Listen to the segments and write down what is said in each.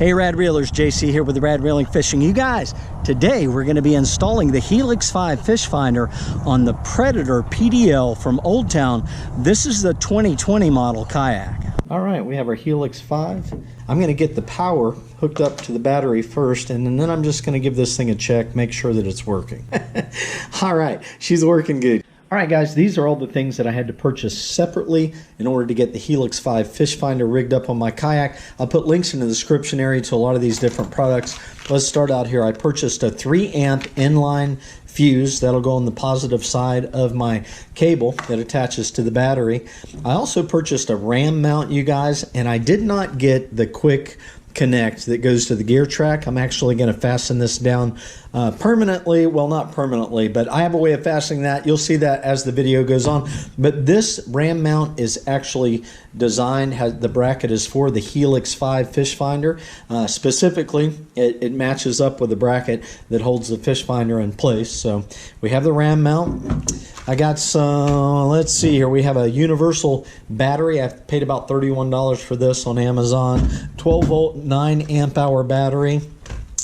Hey Rad Reelers, JC here with the Rad Reeling Fishing. You guys, today we're going to be installing the Helix 5 fish finder on the Predator PDL from Old Town. This is the 2020 model kayak. All right, we have our Helix 5. I'm going to get the power hooked up to the battery first, and then I'm just going to give this thing a check, make sure that it's working. All right, she's working good. All right, guys, these are all the things that I had to purchase separately in order to get the Helix 5 fish finder rigged up on my kayak. I'll put links in the description area to a lot of these different products. Let's start out here. I purchased a 3-amp inline fuse that'll go on the positive side of my cable that attaches to the battery. I also purchased a ram mount, you guys, and I did not get the quick connect that goes to the gear track. I'm actually going to fasten this down permanently. Well, not permanently, but I have a way of fastening that. You'll see that as the video goes on. But this ram mount is actually designed, the bracket is for the Helix 5 fish finder. Specifically, it matches up with the bracket that holds the fish finder in place. So we have the ram mount. I got some, let's see here, we have a universal battery. I paid about $31 for this on Amazon. 12 volt, 9 amp hour battery.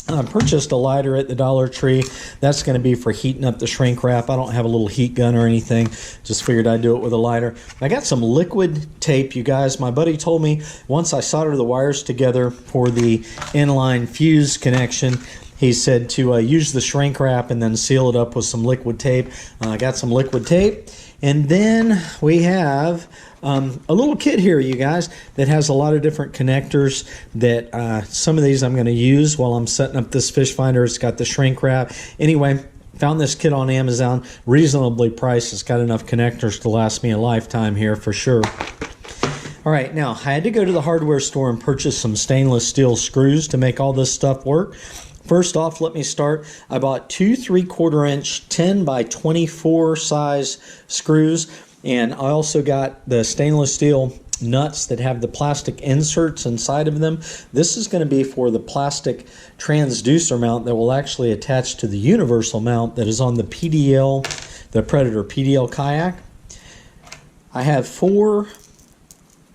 I purchased a lighter at the Dollar Tree. That's going to be for heating up the shrink wrap. I don't have a little heat gun or anything. Just figured I'd do it with a lighter. I got some liquid tape, you guys. My buddy told me once I solder the wires together for the inline fuse connection, he said to use the shrink wrap and then seal it up with some liquid tape. I got some liquid tape. And then we have a little kit here, you guys, that has a lot of different connectors that some of these I'm going to use while I'm setting up this fish finder. It's got the shrink wrap. Anyway, found this kit on Amazon, reasonably priced. It's got enough connectors to last me a lifetime here for sure. All right, now I had to go to the hardware store and purchase some stainless steel screws to make all this stuff work. First off, let me start. I bought 2 3/4 inch 10 by 24 size screws, and I also got the stainless steel nuts that have the plastic inserts inside of them. This is going to be for the plastic transducer mount that will actually attach to the universal mount that is on the PDL, the Predator PDL kayak. I have 4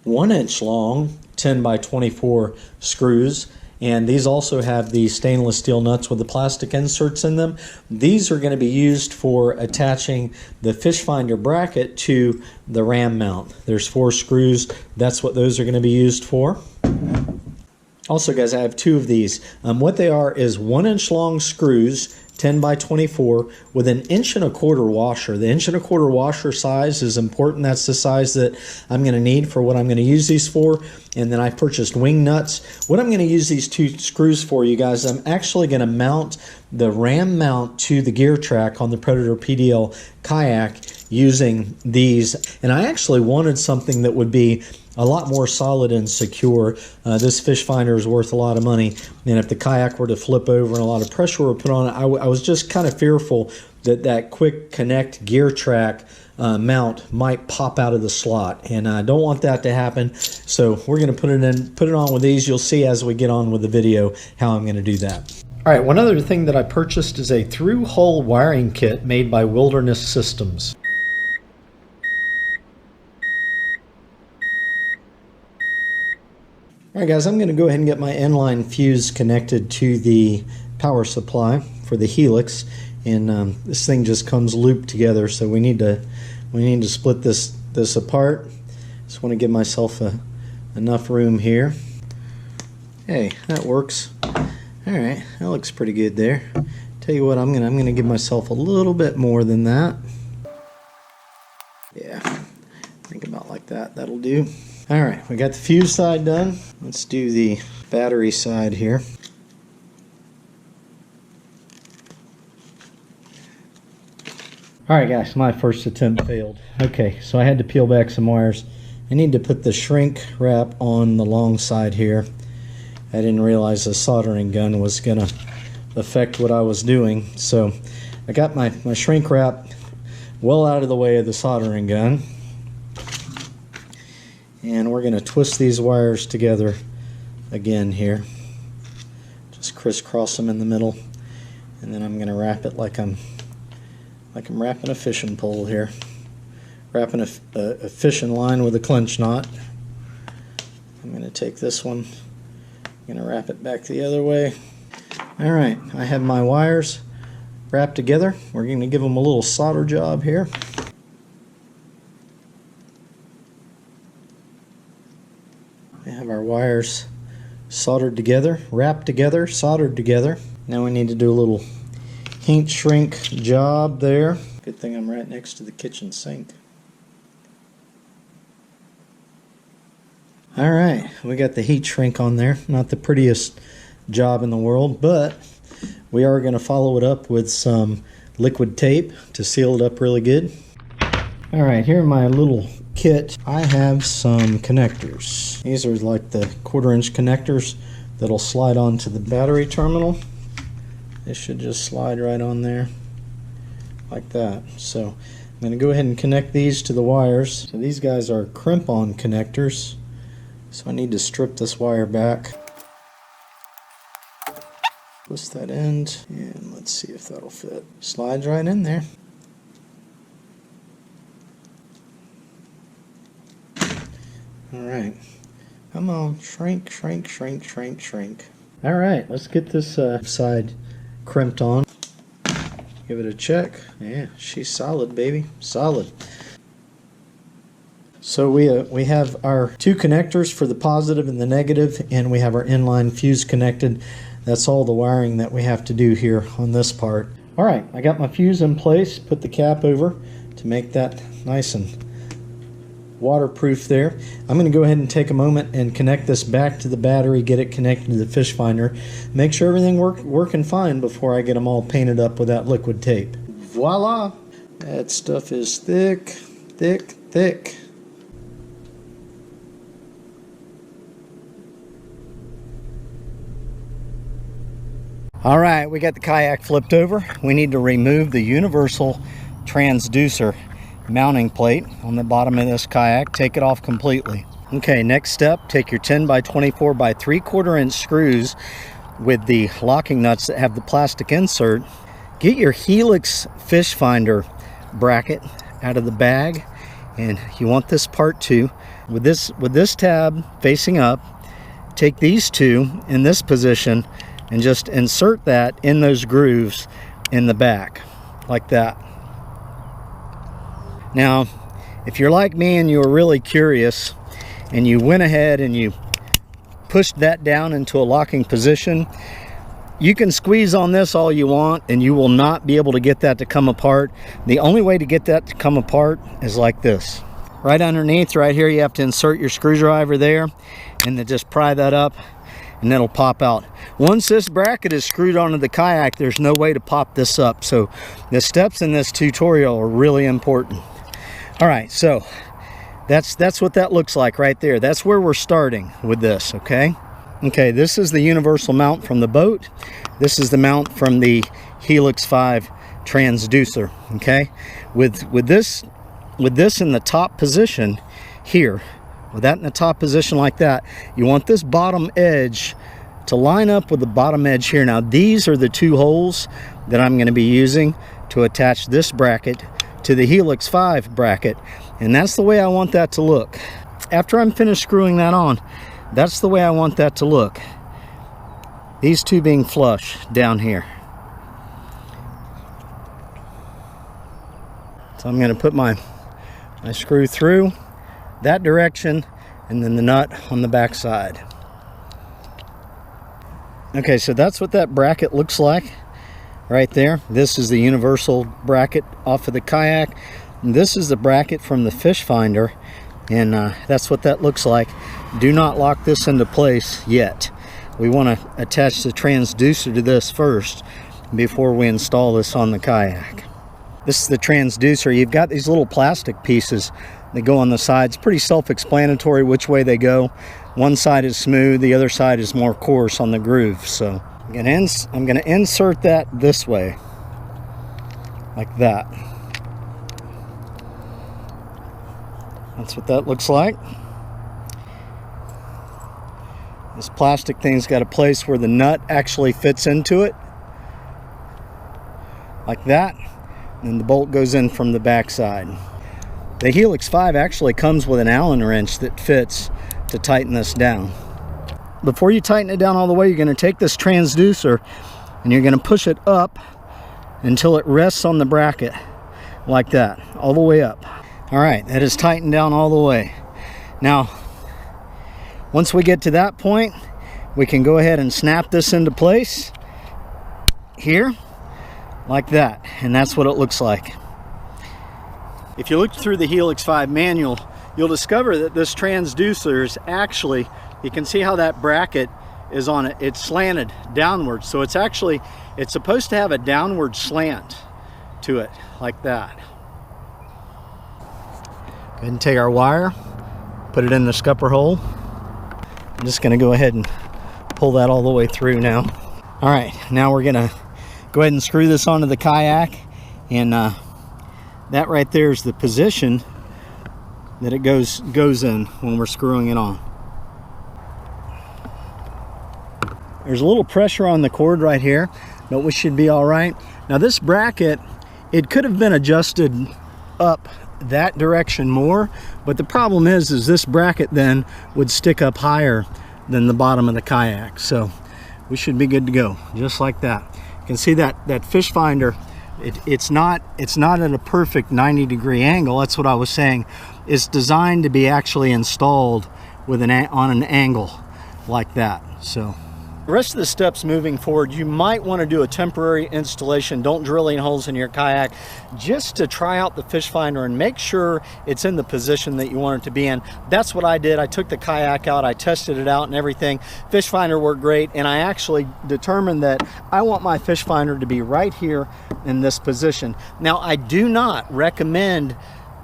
1-inch long 10 by 24 screws. And these also have the stainless steel nuts with the plastic inserts in them. These are going to be used for attaching the fish finder bracket to the ram mount. There's 4 screws. That's what those are going to be used for. Also, guys, I have 2 of these. What they are is 1-inch long screws, 10 by 24, with an 1.25 inch washer. The 1.25 inch washer size is important. That's the size that I'm going to need for what I'm going to use these for. And then I purchased wing nuts. What I'm going to use these 2 screws for, you guys, I'm actually going to mount the ram mount to the gear track on the Predator PDL kayak using these. And I actually wanted something that would be a lot more solid and secure. This fish finder is worth a lot of money, and if the kayak were to flip over and a lot of pressure were put on it, I was just kind of fearful that that quick connect gear track mount might pop out of the slot, and I don't want that to happen. So we're going to put it on with these. You'll see as we get on with the video how I'm going to do that. All right, one other thing that I purchased is a through-hole wiring kit made by Wilderness Systems. All right, guys, I'm going to go ahead and get my inline fuse connected to the power supply for the Helix, and this thing just comes looped together, so we need to split this apart. Just want to give myself enough room here. Hey, that works. All right, that looks pretty good there. Tell you what, I'm gonna give myself a little bit more than that. Yeah, think about like that. That'll do. All right, we got the fuse side done. Let's do the battery side here. All right, guys, my first attempt failed. Okay, so I had to peel back some wires. I need to put the shrink wrap on the long side here. I didn't realize the soldering gun was gonna affect what I was doing. So I got my shrink wrap well out of the way of the soldering gun. And we're going to twist these wires together again here. Just crisscross them in the middle, and then I'm going to wrap it like I'm wrapping a fishing pole here. Wrapping a fishing line with a clinch knot. I'm going to take this one, I'm gonna wrap it back the other way. All right, I have my wires wrapped together. We're gonna give them a little solder job here. We have our wires soldered together, wrapped together, soldered together. Now we need to do a little heat shrink job there. Good thing I'm right next to the kitchen sink. Alright, we got the heat shrink on there. Not the prettiest job in the world, but we are going to follow it up with some liquid tape to seal it up really good. Alright, here in my little kit, I have some connectors. These are like the 1/4-inch connectors that'll slide onto the battery terminal. It should just slide right on there like that. So I'm going to go ahead and connect these to the wires. So these guys are crimp-on connectors. So I need to strip this wire back. Twist that end, and let's see if that'll fit. Slides right in there. Alright. Come on, shrink, shrink, shrink, shrink, shrink. Alright, let's get this side crimped on. Give it a check. Yeah, she's solid, baby. Solid. So we have our 2 connectors for the positive and the negative, and we have our inline fuse connected. That's all the wiring that we have to do here on this part. Alright, I got my fuse in place, put the cap over to make that nice and waterproof there. I'm going to go ahead and take a moment and connect this back to the battery, get it connected to the fish finder, make sure everything working fine before I get them all painted up with that liquid tape. Voila! That stuff is thick, thick, thick. Alright, we got the kayak flipped over. We need to remove the universal transducer mounting plate on the bottom of this kayak. Take it off completely. Okay, next step, take your 10 by 24 by 3/4 inch screws with the locking nuts that have the plastic insert. Get your Helix fish finder bracket out of the bag, and you want this part too. With this tab facing up, take these 2 in this position and just insert that in those grooves in the back, like that. Now, if you're like me and you were really curious and you went ahead and you pushed that down into a locking position, you can squeeze on this all you want and you will not be able to get that to come apart. The only way to get that to come apart is like this. Right underneath, right here, you have to insert your screwdriver there and then just pry that up, and it'll pop out. Once this bracket is screwed onto the kayak, there's no way to pop this up. So the steps in this tutorial are really important. All right, so that's what that looks like right there. That's where we're starting with this, okay? Okay, this is the universal mount from the boat. This is the mount from the Helix 5 transducer, okay? With this in the top position here, with that in the top position like that, you want this bottom edge to line up with the bottom edge here. Now these are the 2 holes that I'm going to be using to attach this bracket to the Helix 5 bracket, and that's the way I want that to look. After I'm finished screwing that on, that's the way I want that to look. These 2 being flush down here. So I'm going to put my screw through that direction and then the nut on the back side. Okay, so that's what that bracket looks like right there. This is the universal bracket off of the kayak. And this is the bracket from the fish finder, and that's what that looks like. Do not lock this into place yet. We want to attach the transducer to this first before we install this on the kayak. This is the transducer. You've got these little plastic pieces that go on the sides. Pretty self-explanatory which way they go. One side is smooth, the other side is more coarse on the groove. So I'm going to insert that this way, like that. That's what that looks like. This plastic thing's got a place where the nut actually fits into it, like that, and the bolt goes in from the back side. The Helix 5 actually comes with an Allen wrench that fits to tighten this down. before you tighten it down all the way, you're going to take this transducer and you're going to push it up until it rests on the bracket like that, all the way up. All right, that is tightened down all the way. Now, once we get to that point, we can go ahead and snap this into place here like that, and that's what it looks like. If you look through the Helix 5 manual, you'll discover that this transducer is actually, you can see how that bracket is on it. It's slanted downward, so it's supposed to have a downward slant to it like that. Go ahead and take our wire, put it in the scupper hole. I'm just going to go ahead and pull that all the way through now. All right, now we're going to go ahead and screw this onto the kayak, and that right there is the position that it goes in when we're screwing it on. There's a little pressure on the cord right here, but we should be all right. Now this bracket, it could have been adjusted up that direction more, but the problem is this bracket then would stick up higher than the bottom of the kayak, so we should be good to go, just like that. You can see that fish finder, it's not at a perfect 90-degree angle. That's what I was saying. It's designed to be actually installed with on an angle like that. So the rest of the steps moving forward, you might want to do a temporary installation. Don't drill any holes in your kayak, just to try out the fish finder and make sure it's in the position that you want it to be in. That's what I did. I took the kayak out, I tested it out and everything. Fish finder worked great, and I actually determined that I want my fish finder to be right here in this position. Now, I do not recommend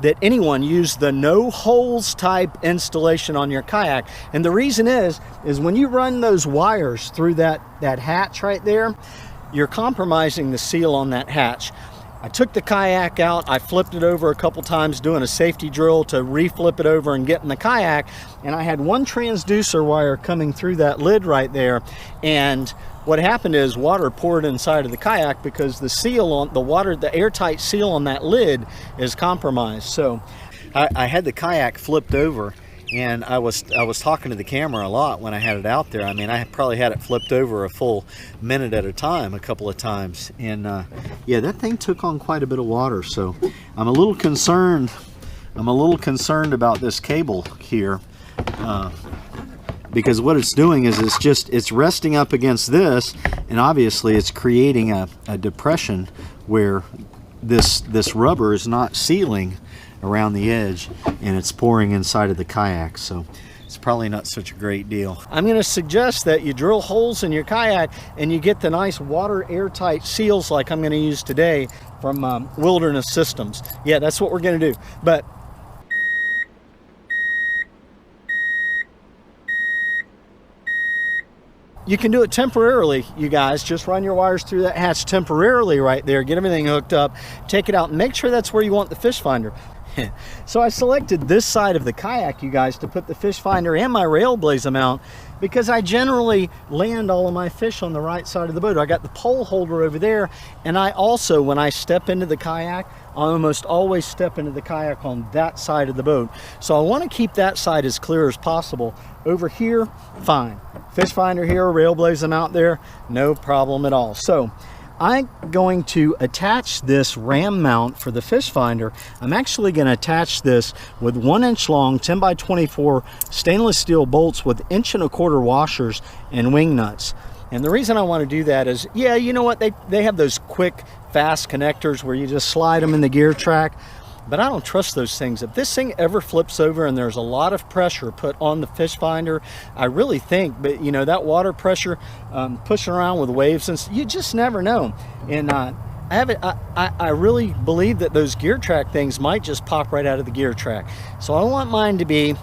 that anyone use the no holes type installation on your kayak, and the reason is when you run those wires through that hatch right there, you're compromising the seal on that hatch. I took the kayak out, I flipped it over a couple times doing a safety drill to reflip it over and get in the kayak, and I had one transducer wire coming through that lid right there, and what happened is water poured inside of the kayak because the seal on the airtight seal on that lid is compromised. So I had the kayak flipped over, and I was talking to the camera a lot when I had it out there. I mean, I probably had it flipped over a full minute at a time, a couple of times, and yeah, that thing took on quite a bit of water. So I'm a little concerned about this cable here, because what it's doing is it's resting up against this, and obviously it's creating a depression where this rubber is not sealing around the edge, and it's pouring inside of the kayak. So it's probably not such a great deal. I'm going to suggest that you drill holes in your kayak and you get the nice water airtight seals like I'm going to use today from Wilderness Systems. Yeah, that's what we're going to do. But you can do it temporarily, you guys. Just run your wires through that hatch temporarily right there, get everything hooked up, take it out, and make sure that's where you want the fish finder. So I selected this side of the kayak, you guys, to put the fish finder and my Railblazer mount, because I generally land all of my fish on the right side of the boat. I got the pole holder over there, and I also, when I step into the kayak, I almost always step into the kayak on that side of the boat. So I want to keep that side as clear as possible. Over here, fine. Fish finder here, Railblazer mount there, no problem at all. So I'm going to attach this ram mount for the fish finder. I'm actually going to attach this with 1-inch long 10 by 24 stainless steel bolts with 1 1/4 inch washers and wing nuts. And the reason I want to do that is, yeah, you know what, they have those quick, fast connectors where you just slide them in the gear track. But I don't trust those things. If this thing ever flips over and there's a lot of pressure put on the fish finder, I really think, but you know, that water pressure pushing around with waves, and you just never know. And I really believe that those gear track things might just pop right out of the gear track. So I want mine to be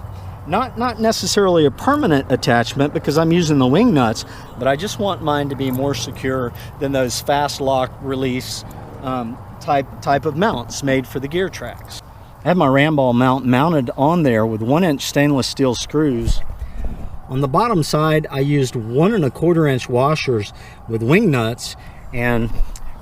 not necessarily a permanent attachment because I'm using the wing nuts, but I just want mine to be more secure than those fast lock release type of mounts made for the gear tracks. I have my ram ball mount mounted on there with 1-inch stainless steel screws. On the bottom side, I used 1 1/4 inch washers with wing nuts, and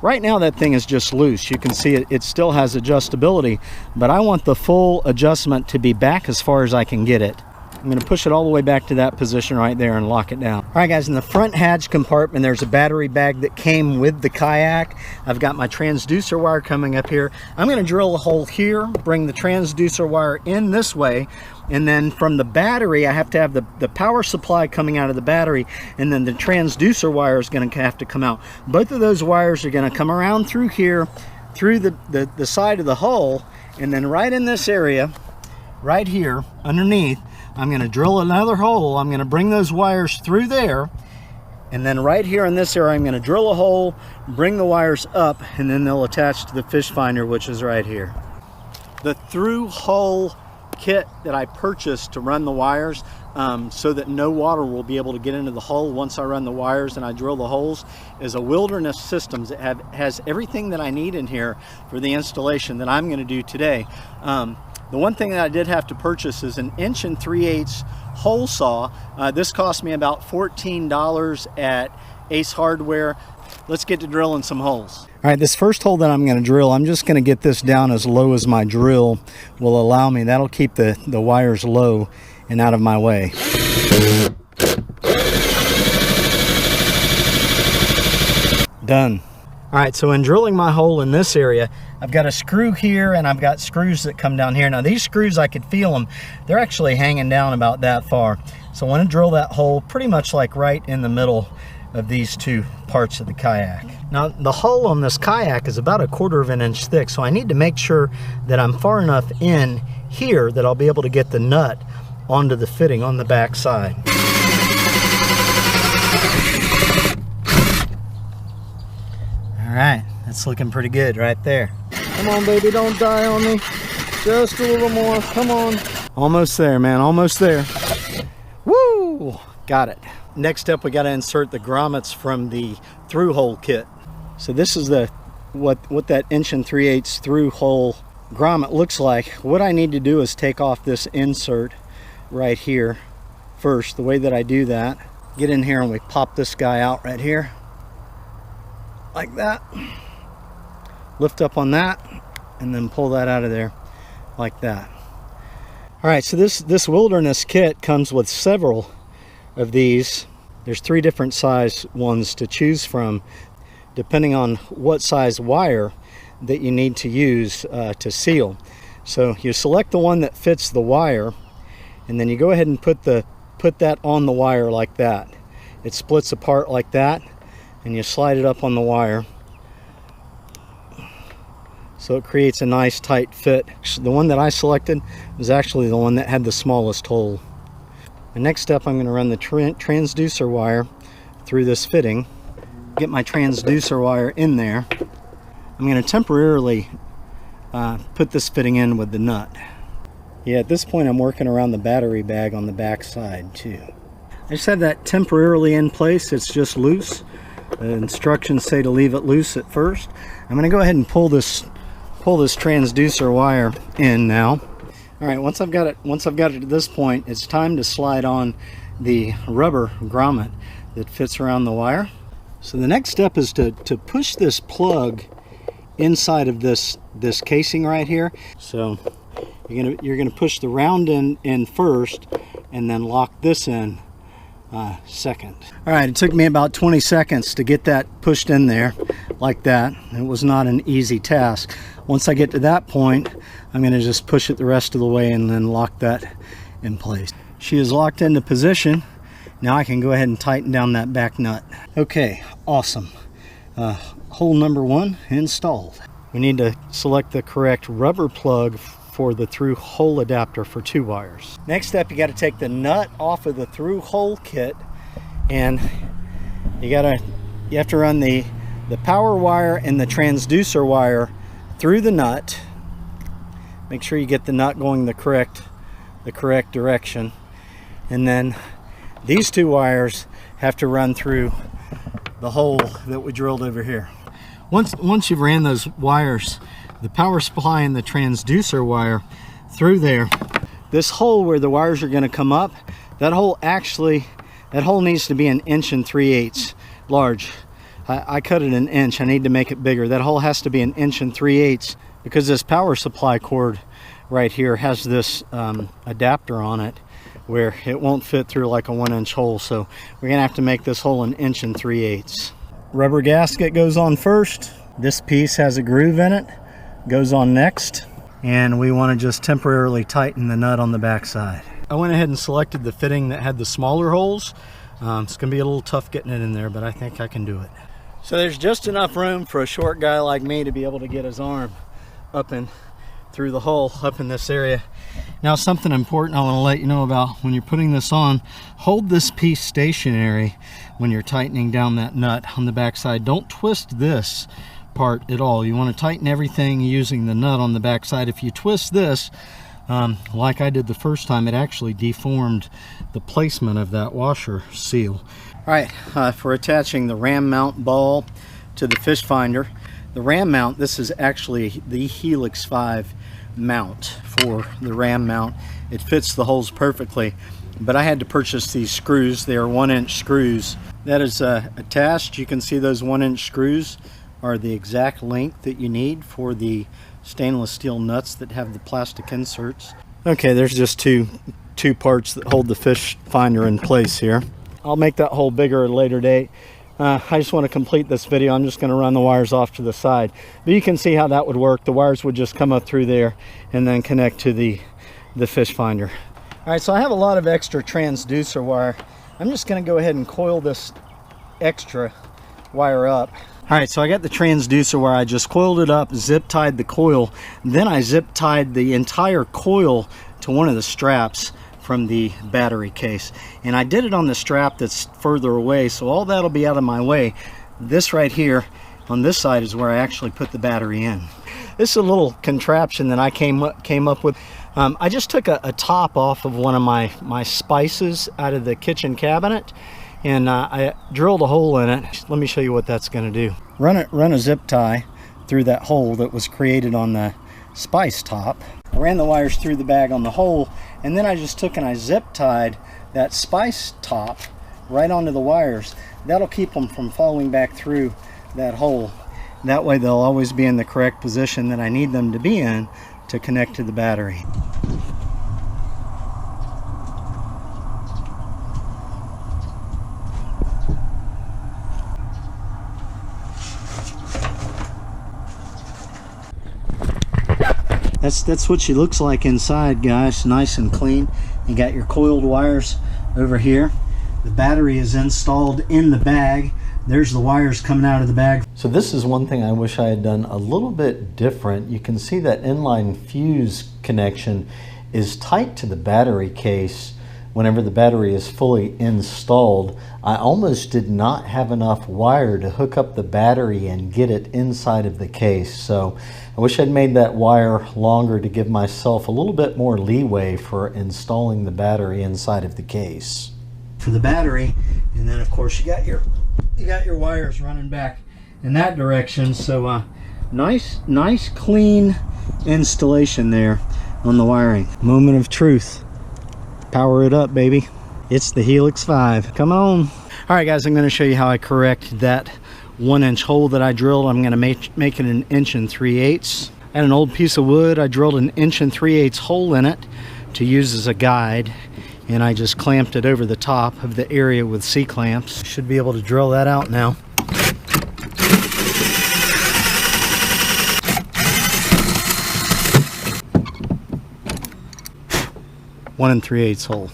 right now that thing is just loose. You can see it still has adjustability, but I want the full adjustment to be back as far as I can get it. I'm going to push it all the way back to that position right there and lock it down. All right, guys, in the front hatch compartment, there's a battery bag that came with the Kayak. I've got my transducer wire coming up here. I'm going to drill a hole here, bring the transducer wire in this way, and then from the battery, I have to have the power supply coming out of the battery, and then the transducer wire is going to have to come out. Both of those wires are going to come around through here, through the side of the hole, and then right in this area, right here, underneath, I'm going to drill another hole. I'm going to bring those wires through there, and then right here in this area I'm going to drill a hole, bring the wires up, and then they'll attach to the fish finder, which is right here. The through hole kit that I purchased to run the wires so that no water will be able to get into the hole once I run the wires and I drill the holes is a Wilderness Systems. It has everything that I need in here for the installation that I'm going to do today. The one thing that I did have to purchase is an 1 3/8" hole saw. This cost me about $14 at Ace Hardware. Let's get to drilling some holes. All right, this first hole that I'm going to drill, I'm just going to get this down as low as my drill will allow me. That'll keep the wires low and out of my way. Done. All right, so in drilling my hole in this area, I've got a screw here and I've got screws that come down here. Now these screws, I could feel them. They're actually hanging down about that far. So I want to drill that hole pretty much like right in the middle of these two parts of the Kayak. Now the hull on this Kayak is about 1/4 of an inch thick, so I need to make sure that I'm far enough in here that I'll be able to get the nut onto the fitting on the back side. All right, that's looking pretty good right there. Come on, baby, don't die on me. Just a little more, come on. Almost there, man, almost there. Woo, got it. Next up, we got to insert the grommets from the through hole kit. So this is what that 1 3/8" through hole grommet looks like. What I need to do is take off this insert right here first. The way that I do that, get in here and we pop this guy out right here. Like that. Lift up on that and then pull that out of there like that. All right, so this Wilderness kit comes with several of these. There's 3 different size ones to choose from depending on what size wire that you need to use to seal. So you select the one that fits the wire, and then you go ahead and put that on the wire like that. It splits apart like that, and you slide it up on the wire so it creates a nice tight fit. The one that I selected was actually the one that had the smallest hole. The next step, I'm going to run the transducer wire through this fitting, get my transducer wire in there. I'm going to temporarily put this fitting in with the nut. Yeah, at this point I'm working around the battery bag on the back side too. I just have that temporarily in place. It's just loose. The instructions say to leave it loose at first. I'm going to go ahead and pull this transducer wire in now. All right, once I've got it to this point, it's time to slide on the rubber grommet that fits around the wire. So the next step is to push this plug inside of this casing right here. So you're gonna push the round end in first, and then lock this in second. All right, it took me about 20 seconds to get that pushed in there like that. It was not an easy task. Once I get to that point, I'm going to just push it the rest of the way and then lock that in place. She is locked into position. Now I can go ahead and tighten down that back nut. Okay, awesome. Hole number 1 installed. We need to select the correct rubber plug for the through hole adapter for 2 wires. Next step, you got to take the nut off of the through hole kit, and you have to run the power wire and the transducer wire through the nut. Make sure you get the nut going the correct direction, and then these 2 wires have to run through the hole that we drilled over here. Once you've ran those wires, the power supply and the transducer wire through there, this hole where the wires are going to come up, that hole needs to be 1 3/8" large. I cut it 1 inch. I need to make it bigger. That hole has to be 1 3/8" because this power supply cord right here has this adapter on it where it won't fit through like a 1-inch hole. So we're gonna have to make this hole 1 3/8 inches. Rubber gasket goes on first. This piece has a groove in it, goes on next. And we want to just temporarily tighten the nut on the back side. I went ahead and selected the fitting that had the smaller holes. It's gonna be a little tough getting it in there, but I think I can do it. So there's just enough room for a short guy like me to be able to get his arm up and through the hole up in this area. Now, something important I want to let you know about when you're putting this on: hold this piece stationary when you're tightening down that nut on the back side. Don't twist this part at all. You want to tighten everything using the nut on the back side. If you twist this, like I did the first time, it actually deformed the placement of that washer seal. All right, for attaching the ram mount ball to the fish finder, the ram mount, this is actually the Helix 5 mount for the ram mount. It fits the holes perfectly, but I had to purchase these screws. They are 1-inch screws. That is attached. You can see those 1-inch screws are the exact length that you need for the stainless steel nuts that have the plastic inserts. Okay, there's just two parts that hold the fish finder in place here. I'll make that hole bigger at a later date. I just want to complete this video. I'm just going to run the wires off to the side, but you can see how that would work. The wires would just come up through there and then connect to the fish finder. All right, so I have a lot of extra transducer wire. I'm just going to go ahead and coil this extra wire up. All right, so I got the transducer wire. I just coiled it up, zip tied the coil, then I zip tied the entire coil to one of the straps from the battery case, and I did it on the strap that's further away, so all that'll be out of my way. This right here on this side is where I actually put the battery in. This is a little contraption that I came up with. I just took a top off of one of my spices out of the kitchen cabinet, and I drilled a hole in it. Let me show you what that's going to do. Run a zip tie through that hole that was created on the spice top. I ran the wires through the bag on the hole, and then I just took and I zip tied that spice top right onto the wires. That'll keep them from falling back through that hole. That way they'll always be in the correct position that I need them to be in to connect to the battery. That's what she looks like inside, guys. Nice and clean. You got your coiled wires over here. The battery is installed in the bag. There's the wires coming out of the bag. So this is one thing I wish I had done a little bit different. You can see that inline fuse connection is tight to the battery case. Whenever the battery is fully installed, I almost did not have enough wire to hook up the battery and get it inside of the case. So I wish I'd made that wire longer to give myself a little bit more leeway for installing the battery inside of the case. For the battery, and then of course you got your wires running back in that direction. So nice clean installation there on the wiring. Moment of truth. Power it up, baby. It's the Helix 5. Come on. All right, guys, I'm going to show you how I correct that 1-inch hole that I drilled. I'm going to make it 1 3/8 inches. I had an old piece of wood. I drilled 1 3/8 inches hole in it to use as a guide, and I just clamped it over the top of the area with C-clamps. Should be able to drill that out now. One 3/8 hole.